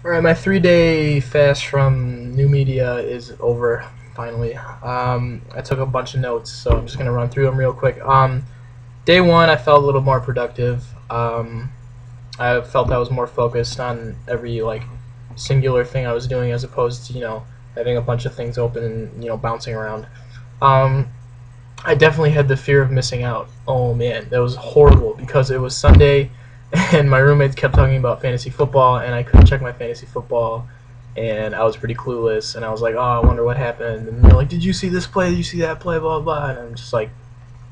Alright, my 3-day fast from new media is over, finally. I took a bunch of notes, so I'm just going to run through them real quick. Day one, I felt a little more productive. I felt I was more focused on every, singular thing I was doing as opposed to, having a bunch of things open and, bouncing around. Um, I definitely had the fear of missing out. Oh man, that was horrible because it was Sunday and my roommates kept talking about fantasy football and I couldn't check my fantasy football and I was pretty clueless and I was like, oh, I wonder what happened. And they're like, did you see this play? Did you see that play? Blah, blah. And I'm just like,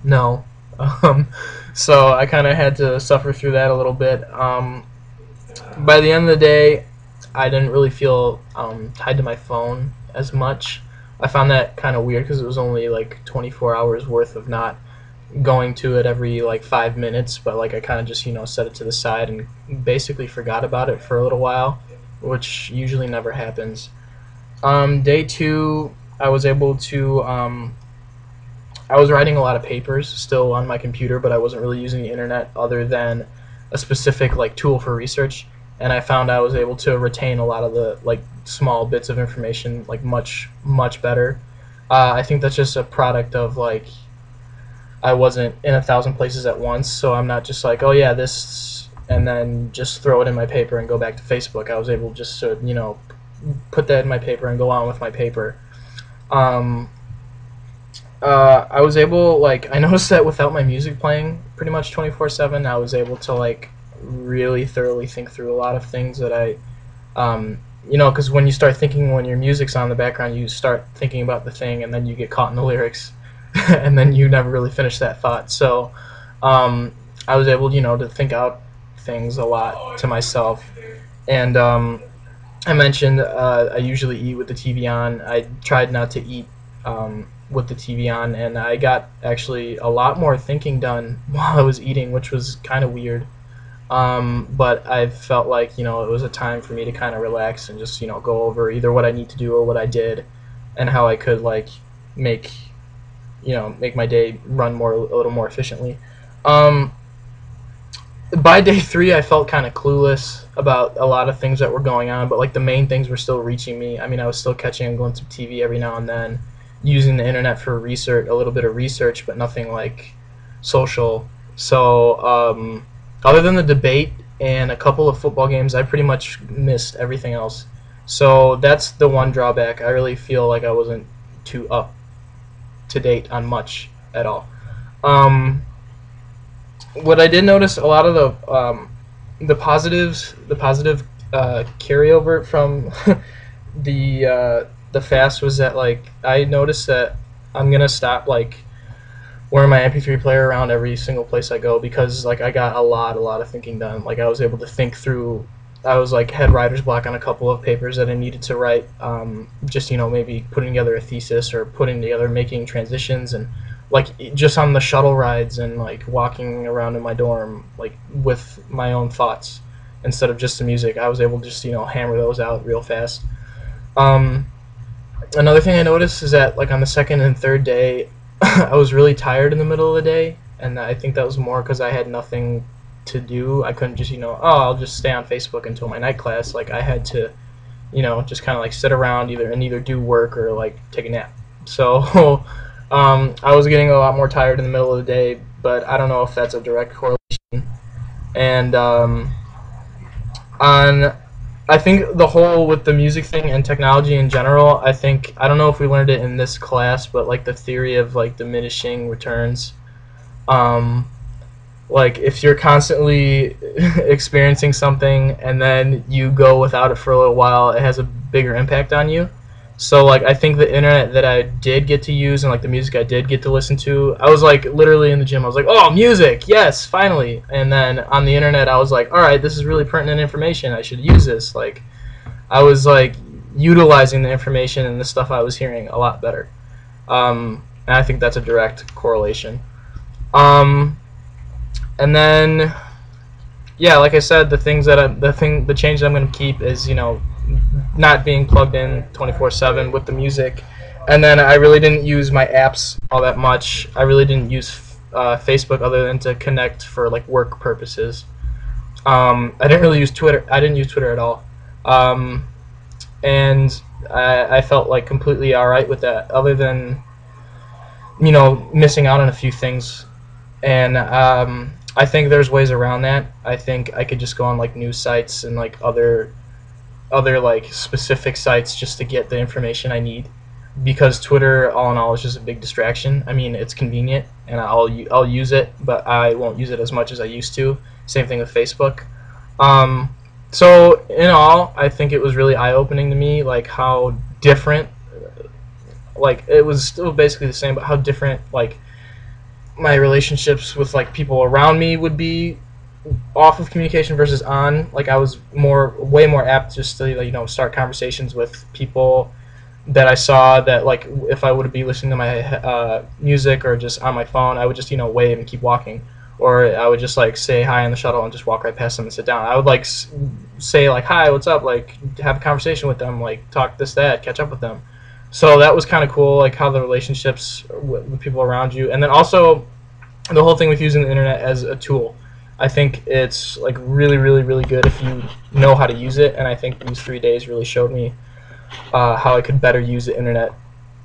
no. Um, so I kind of had to suffer through that a little bit. By the end of the day, I didn't really feel tied to my phone as much. I found that kind of weird because it was only like 24 hours worth of not going to it every like 5 minutes, but like I kind of just set it to the side and basically forgot about it for a little while, which usually never happens. Day two, I was able to. I was writing a lot of papers still on my computer, but I wasn't really using the internet other than a specific like tool for research, and I found I was able to retain a lot of the like small bits of information like much better. I think that's just a product of like I wasn't in a thousand places at once, so I'm not just like, oh yeah, this, and then just throw it in my paper and go back to Facebook. I was able just to, put that in my paper and go on with my paper. Um, I was able, like, I noticed that without my music playing pretty much 24/7, I was able to, like, really thoroughly think through a lot of things that because when you start thinking when your music's on in the background, you start thinking about the thing, and then you get caught in the lyrics, and then you never really finish that thought. So um, I was able, to think out things a lot to myself. And I mentioned I usually eat with the TV on. I tried not to eat with the TV on, and I got actually a lot more thinking done while I was eating, which was kind of weird. But I felt like it was a time for me to kind of relax and just go over either what I need to do or what I did, and how I could like make make my day run a little more efficiently. Um, by day three, I felt kind of clueless about a lot of things that were going on, but like the main things were still reaching me. I mean, I was still catching a glimpse of TV every now and then, using the internet for research, a little bit of research, but nothing like social. So, other than the debate and a couple of football games, I pretty much missed everything else. So that's the one drawback. I really feel like I wasn't too up to date on much at all. Um, what I did notice a lot of the positive carryover from the fast was that like I noticed that I'm gonna stop like wearing my MP3 player around every single place I go because like I got a lot of thinking done. Like I was able to think through. I was like had writer's block on a couple of papers that I needed to write. Just maybe putting together a thesis or putting together making transitions and like just on the shuttle rides and like walking around in my dorm like with my own thoughts instead of just the music. I was able to just hammer those out real fast. Um, Another thing I noticed is that like on the second and third day, I was really tired in the middle of the day, and I think that was more because I had nothing to do. I couldn't just oh, I'll just stay on Facebook until my night class. Like I had to just kind of like sit around either do work or like take a nap. So I was getting a lot more tired in the middle of the day, but I don't know if that's a direct correlation. And on I think the whole with the music thing and technology in general, I don't know if we learned it in this class, but like the theory of like diminishing returns. Um, like if you're constantly experiencing something and then you go without it for a little while, it has a bigger impact on you. So like I think the internet that I did get to use and like the music I did get to listen to, I was like literally in the gym. I was like, "Oh, music. Yes, finally." And then on the internet I was like, "All right, this is really pertinent information. I should use this." Like I was like utilizing the information and the stuff I was hearing a lot better. And I think that's a direct correlation. Um, and then yeah, like I said, the change that I'm gonna keep is not being plugged in 24/7 with the music, and then I really didn't use my apps all that much. I really didn't use Facebook other than to connect for like work purposes. I didn't really use Twitter. I didn't use Twitter at all. And I felt like completely all right with that, other than missing out on a few things. And I think there's ways around that. I think I could just go on like news sites and like other like specific sites just to get the information I need, because Twitter, all in all, is just a big distraction. I mean, it's convenient, and I'll use it, but I won't use it as much as I used to. Same thing with Facebook. Um, so in all, I think it was really eye-opening to me, like how different, like it was still basically the same, but how different like my relationships with like people around me would be off of communication versus on. Like I was way more apt just to start conversations with people that I saw, that like if I would be listening to my music or just on my phone, I would just wave and keep walking, or I would just like say hi on the shuttle and just walk right past them and sit down. I would like say like hi, what's up, like have a conversation with them, like talk this that, catch up with them. So that was kind of cool, like how the relationships with people around you, and then also the whole thing with using the internet as a tool. I think it's like really, really, really good if you know how to use it, and I think these 3 days really showed me how I could better use the internet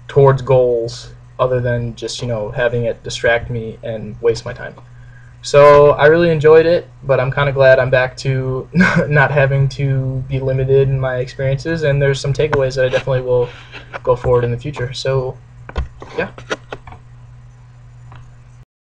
towards goals other than just having it distract me and waste my time. So I really enjoyed it, but I'm kind of glad I'm back to not having to be limited in my experiences, and there's some takeaways that I definitely will go forward in the future. So yeah.